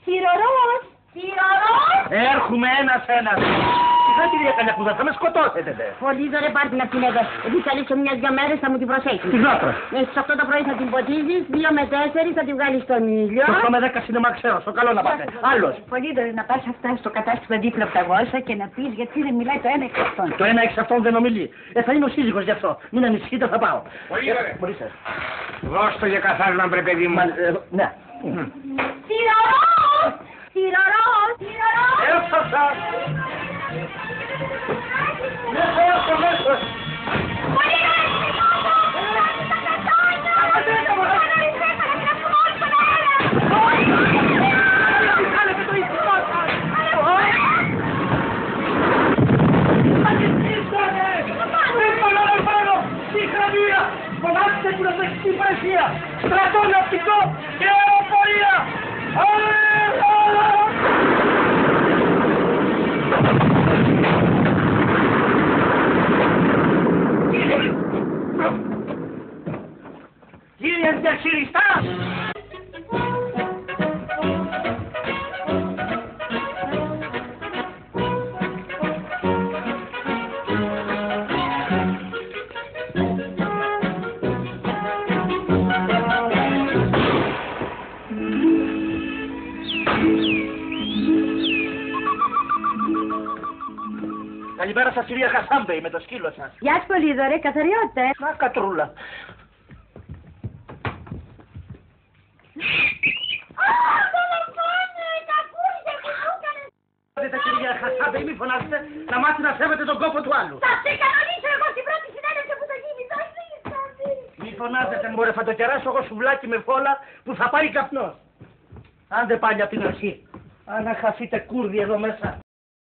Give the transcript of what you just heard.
Σιρορός! Σιρορός! Έρχομαι ένας-ένας. Σιγά κυρία Καλιακούδα, θα με σκοτώσετε δε. Πολύ ωραία πάρ' την αυτήν εδώ. Επειδή θα λείψω μια-δυο μέρες θα μου την προσέχεις. Την άτρα. Στις 8 το πρωί θα την ποτίζεις, 2 με 4 θα την βγάλεις στον ήλιο. Το 8 με 10 σινεμά ξέρω, στο καλό να πάτε. Άλλος. Πολύ ωραία να πας αυτά στο κατάστημα δίπλα από τα γόσα και να πεις γιατί δεν μιλάει το ένα εξ αυτών. Το ένα εξ αυτών δεν ομιλεί. Θα είναι ο σύζυγος γι' αυτό. Μην ανησυχείτε, θα πάω. Πολύ ωραία. Μπορείτε. Δώσ' το για καθάρισμα, βρε παιδί μου. Ναι. Σιρορός! Σιρορός! Σιρορός! Έφτασα. Μέσα, έρθω, μέσα. Φωνάξτε που να το έχει υπηρεσία! Στρατό ναυτικό και αεροπορία! Κύριε διαχειριστά! Καλημέρα σας κυρία Χασάμπεϊ με το σκύλο σας. Γεια σου Πολύδωρε, καθαριότητα. Να κατρούλα. Κυρία Χασάμπεϊ, μη φωνάζετε, να μάθει να σέβεται τον κόπο του άλλου. Θα σε κανονίσω εγώ στην πρώτη συνέντευξη που θα γίνει. Μη φωνάζετε, μωρέ, θα το κεράσω εγώ σουβλάκι με φόλα που θα πάρει καπνός. Άντε πάλι απ' την αρχή. Αν χαθείτε κούρδι εδώ μέσα.